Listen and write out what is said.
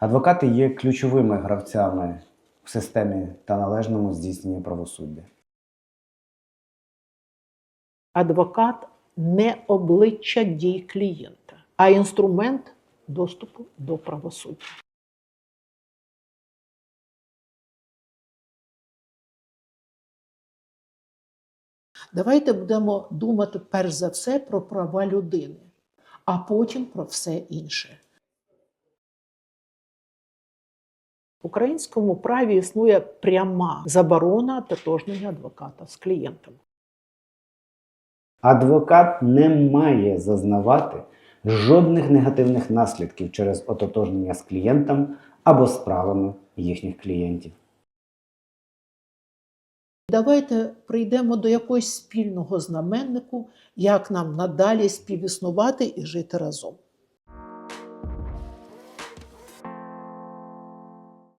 Адвокати є ключовими гравцями в системі та належному здійсненні правосуддя. Адвокат не обличчя дій клієнта, а інструмент доступу до правосуддя. Давайте будемо думати перш за все про права людини, а потім про все інше. В українському праві існує пряма заборона ототожнення адвоката з клієнтом. Адвокат не має зазнавати жодних негативних наслідків через ототожнення з клієнтом або справами їхніх клієнтів. Давайте прийдемо до якогось спільного знаменнику, як нам надалі співіснувати і жити разом.